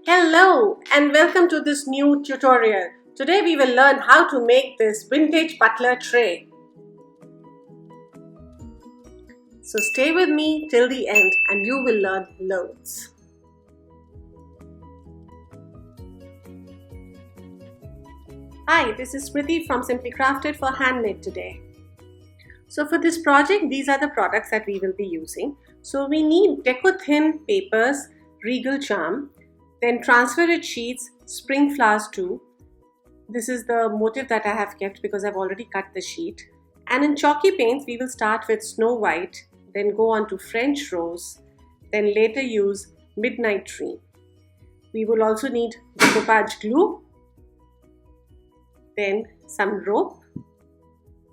Hello and welcome to this new tutorial. Today we will learn how to make this vintage butler tray. So stay with me till the end and you will learn loads. Hi, this is Smriti from Simply Crafted for Handmade today. So for this project, these are the products that we will be using. So we need deco-thin papers, regal charm, then transfer-it sheets, spring flowers too. This is the motif that I have kept because I've already cut the sheet. And in chalky paints, we will start with Snow White, then go on to French Rose, then later use Midnight Tree. We will also need decoupage glue, then some rope,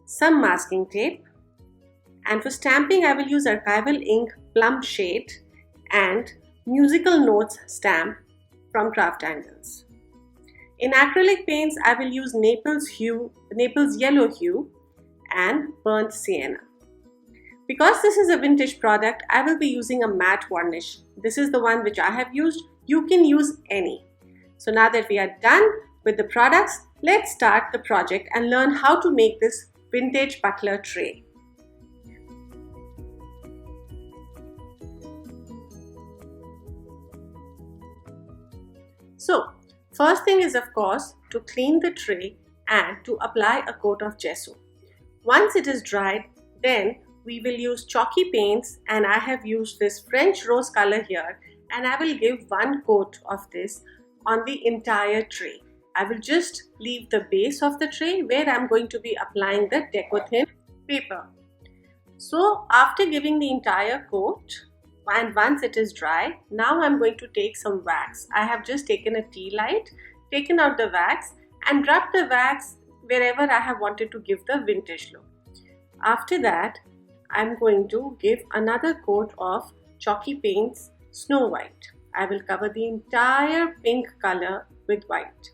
some masking tape, and for stamping I will use archival ink plum shade and musical notes stamp from Craft Angles. In acrylic paints I will use Naples yellow hue and burnt sienna. Because this is a vintage product, I will be using a matte varnish. This is the one which I have used. You can use any. So now that we are done with the products, let's start the project and learn how to make this vintage butler tray. So, first thing is of course to clean the tray and to apply a coat of gesso. Once it is dried, then we will use chalky paints and I have used this French rose color here and I will give one coat of this on the entire tray. I will just leave the base of the tray where I am going to be applying the deco-thin paper. So after giving the entire coat, and once it is dry, now I'm going to take some wax. I have just taken a tea light, taken out the wax and rubbed the wax wherever I have wanted to give the vintage look. After that, I'm going to give another coat of chalky paints Snow White. I will cover the entire pink color with white.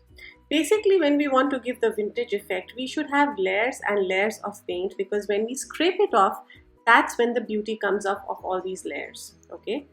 Basically, when we want to give the vintage effect, we should have layers and layers of paint because when we scrape it off, that's when the beauty comes off of all these layers. Okay.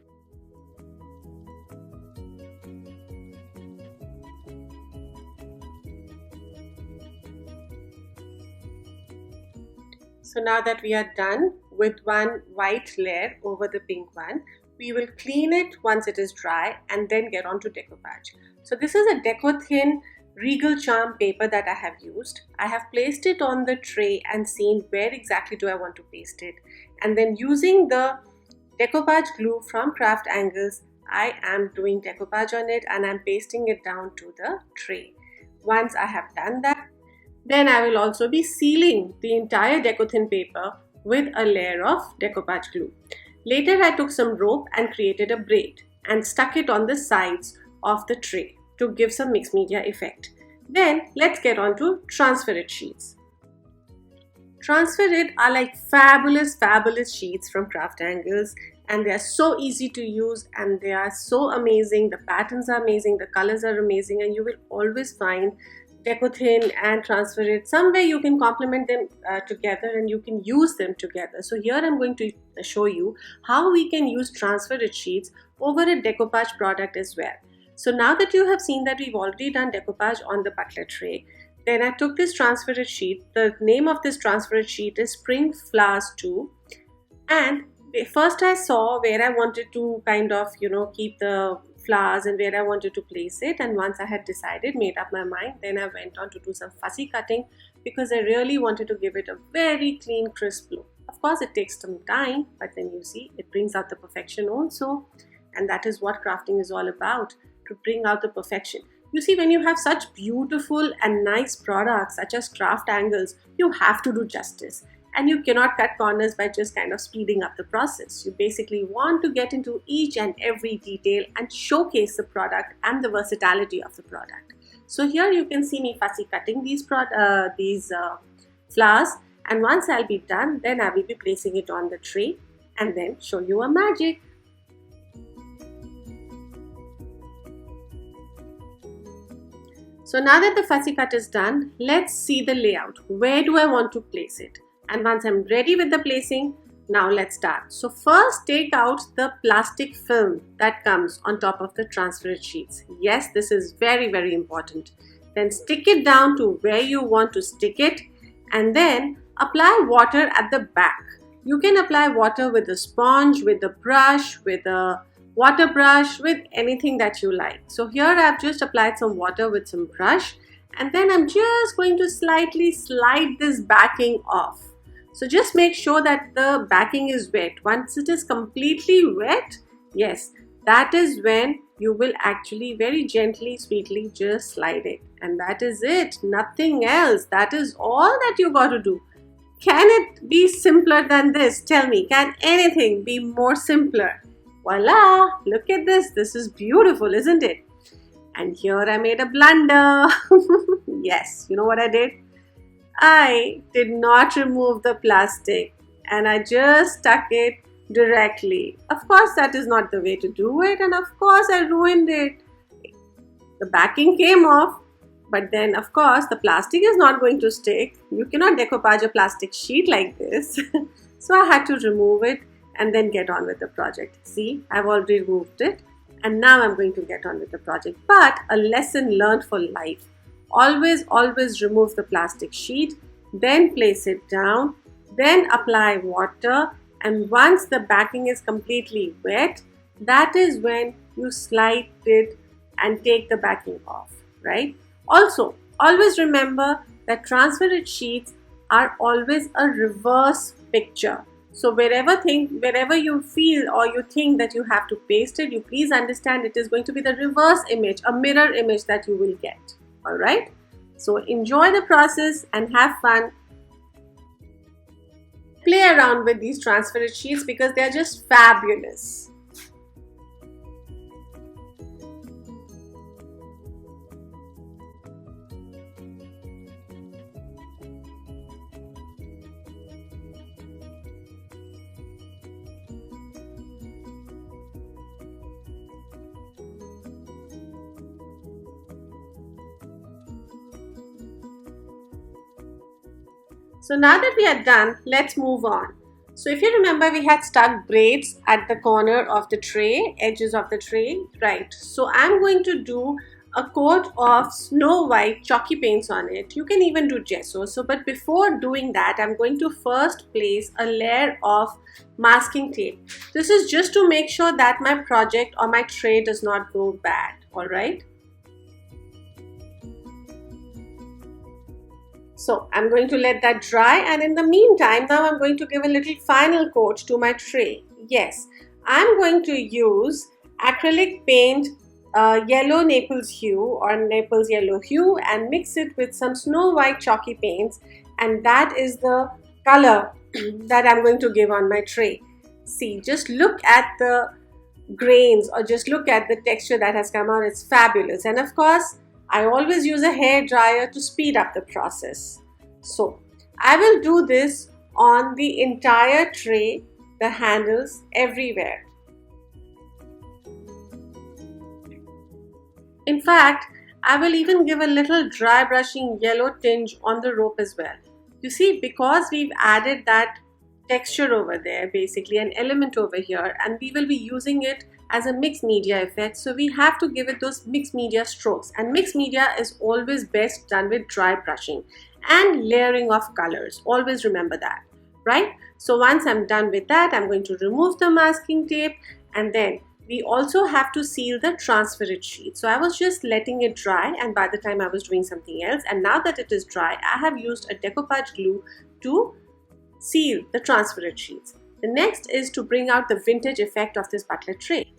So now that we are done with one white layer over the pink one, we will clean it once it is dry and then get on to decoupage. So this is a deco-thin regal charm paper that I have used. I have placed it on the tray and seen where exactly do I want to paste it. And then using the decoupage glue from Craft Angles, I am doing decoupage on it and I'm pasting it down to the tray. Once I have done that, then I will also be sealing the entire deco-thin paper with a layer of decoupage glue. Later I took some rope and created a braid and stuck it on the sides of the tray to give some mixed media effect. Then let's get on to transfer it sheets. Transfer it are like fabulous sheets from Craft Angles and they are so easy to use and they are so amazing. The patterns are amazing, the colors are amazing, and you will always find deco-thin and transfer it somewhere you can complement them together and you can use them together. So here I'm going to show you how we can use transfer it sheets over a decoupage product as well. So now that you have seen that we've already done decoupage on the butler tray, then I took this transfer it sheet. The name of this transfer it sheet is Spring Flowers 2. And first I saw where I wanted to kind of, keep the flowers and where I wanted to place it. And once I had decided, made up my mind, then I went on to do some fussy cutting because I really wanted to give it a very clean, crisp look. Of course, it takes some time, but then you see, it brings out the perfection also. And that is what crafting is all about, to bring out the perfection. You see, when you have such beautiful and nice products such as Craft Angles, you have to do justice. And you cannot cut corners by just kind of speeding up the process. You basically want to get into each and every detail and showcase the product and the versatility of the product. So here you can see me fussy cutting these flowers, and once I'll be done, then I will be placing it on the tray and then show you a magic. So now that the fussy cut is done, let's see the layout. Where do I want to place it? And once I'm ready with the placing, Now let's start. So first take out the plastic film that comes on top of the transferred sheets. Yes, this is very, very important. Then stick it down to where you want to stick it and then apply water at the back. You can apply water with a sponge, with a brush, with a water brush, with anything that you like. So here I've just applied some water with some brush and then I'm just going to slightly slide this backing off. So just make sure that the backing is wet. Once it is completely wet, yes, that is when you will actually very gently, sweetly just slide it. And that is it, nothing else. That is all that you got to do. Can it be simpler than this? Tell me, can anything be more simpler? Voila, look at this. This is beautiful, isn't it? And here I made a blunder. Yes, you know what I did? I did not remove the plastic and I just stuck it directly. Of course, that is not the way to do it, and of course, I ruined it. The backing came off, but then, of course, the plastic is not going to stick. You cannot decoupage a plastic sheet like this. So I had to remove it and then get on with the project. See, I've already removed it and now I'm going to get on with the project. But a lesson learned for life. Always remove the plastic sheet, then place it down, then apply water, and once the backing is completely wet, that is when you slide it and take the backing off, right? Also, always remember that transferred sheets are always a reverse picture. So wherever you feel or you think that you have to paste it, you please understand it is going to be the reverse image, a mirror image that you will get. Alright, so enjoy the process and have fun. Play around with these transferred sheets because they are just fabulous. So now that we are done, let's move on. So if you remember, we had stuck braids at the corner of the tray, edges of the tray, right? So I'm going to do a coat of snow white chalky paints on it. You can even do gesso. So, but before doing that, I'm going to first place a layer of masking tape. This is just to make sure that my project or my tray does not go bad, all right? So I'm going to let that dry, and in the meantime, now I'm going to give a little final coat to my tray. Yes, I'm going to use acrylic paint, yellow Naples hue or Naples yellow hue, and mix it with some snow white chalky paints, and that is the color that I'm going to give on my tray. See, just look at the grains or just look at the texture that has come out. It's fabulous. And of course, I always use a hair dryer to speed up the process. So I will do this on the entire tray, the handles, everywhere. In fact, I will even give a little dry brushing yellow tinge on the rope as well. You see, because we've added that texture over there, basically an element over here, and we will be using it as a mixed media effect, so we have to give it those mixed media strokes, and mixed media is always best done with dry brushing and layering of colors. Always remember that, right? So once I'm done with that, I'm going to remove the masking tape, and then we also have to seal the transferred sheet. So I was just letting it dry, and by the time I was doing something else, and now that it is dry, I have used a decoupage glue to seal the transferred sheets. The next is to bring out the vintage effect of this Butler tray.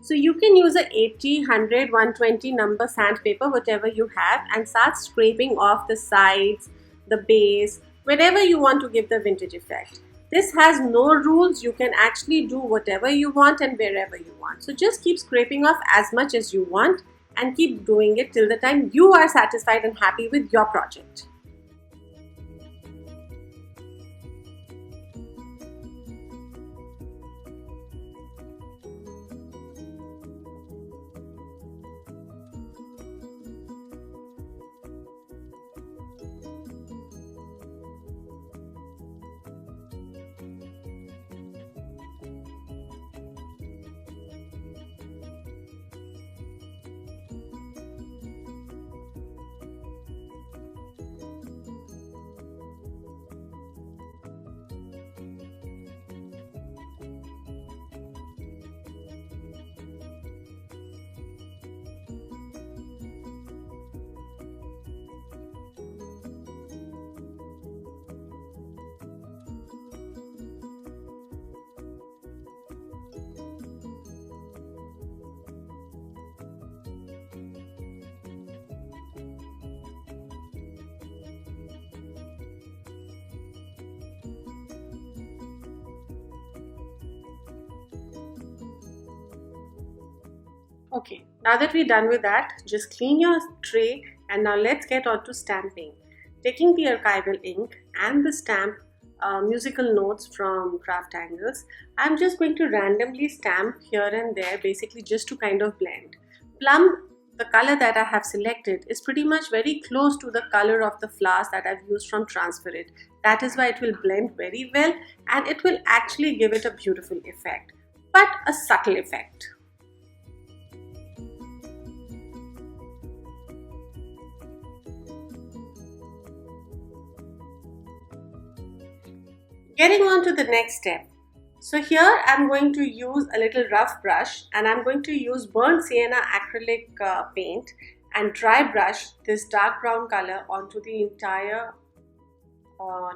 So you can use a 80, 100, 120 number sandpaper, whatever you have, and start scraping off the sides, the base, wherever you want to give the vintage effect. This has no rules. You can actually do whatever you want and wherever you want. So just keep scraping off as much as you want and keep doing it till the time you are satisfied and happy with your project. Okay, now that we're done with that, just clean your tray and now let's get on to stamping. Taking the archival ink and the stamp musical notes from craft angles, I'm just going to randomly stamp here and there, basically just to kind of blend. Plum, the color that I have selected, is pretty much very close to the color of the flowers that I've used from Transfer It. That is why it will blend very well and it will actually give it a beautiful effect, but a subtle effect. Getting on to the next step. So here I'm going to use a little rough brush and I'm going to use burnt sienna acrylic paint and dry brush this dark brown color onto the entire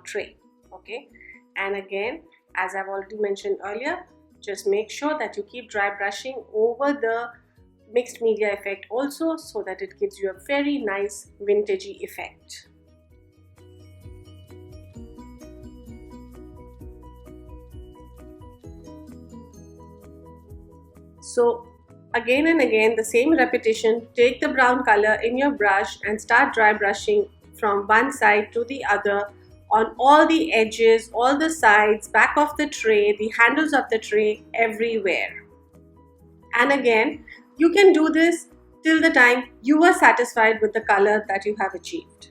tray. Okay, and again, as I've already mentioned earlier, just make sure that you keep dry brushing over the mixed media effect also, so that it gives you a very nice vintagey effect. So again and again, the same repetition, take the brown color in your brush and start dry brushing from one side to the other on all the edges, all the sides, back of the tray, the handles of the tray, everywhere. And again, you can do this till the time you are satisfied with the color that you have achieved.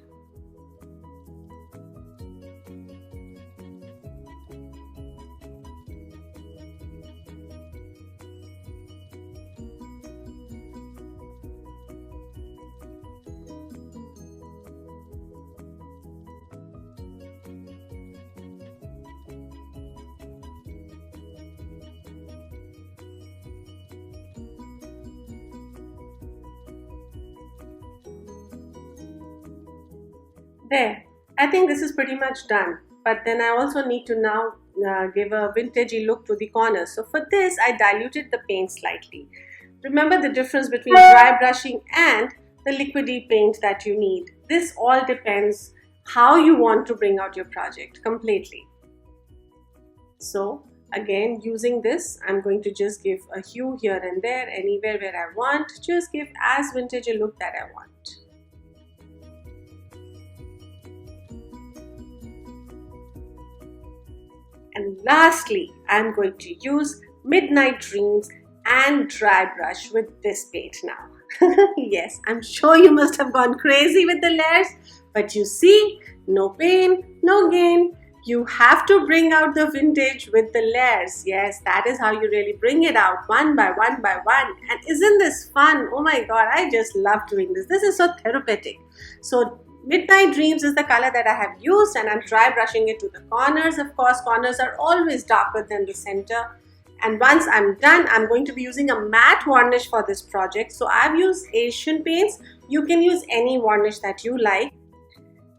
There, I think this is pretty much done, but then I also need to now give a vintagey look to the corners. So for this, I diluted the paint slightly. Remember the difference between dry brushing and the liquidy paint that you need. This all depends how you want to bring out your project completely. So again, using this, I'm going to just give a hue here and there, anywhere where I want, just give as vintage a look that I want. And lastly, I'm going to use Midnight Dreams and dry brush with this paint now. Yes, I'm sure you must have gone crazy with the layers, but you see, no pain, no gain. You have to bring out the vintage with the layers. Yes, that is how you really bring it out one by one by one. And isn't this fun? Oh my God, I just love doing this. This is so therapeutic. So Midnight Dreams is the color that I have used and I'm dry brushing it to the corners. Of course, corners are always darker than the center. And once I'm done, I'm going to be using a matte varnish for this project. So I've used Asian paints. You can use any varnish that you like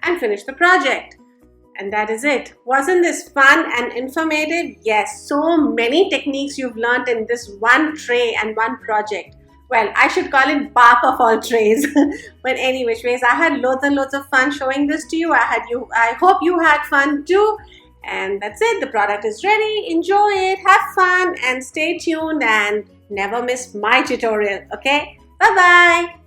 and finish the project. And that is it. Wasn't this fun and informative? Yes, so many techniques you've learned in this one tray and one project. Well, I should call it bark of all trays. But anyways, I had loads and loads of fun showing this to you. I hope you had fun too. And that's it. The product is ready. Enjoy it. Have fun and stay tuned and never miss my tutorial. Okay? Bye-bye.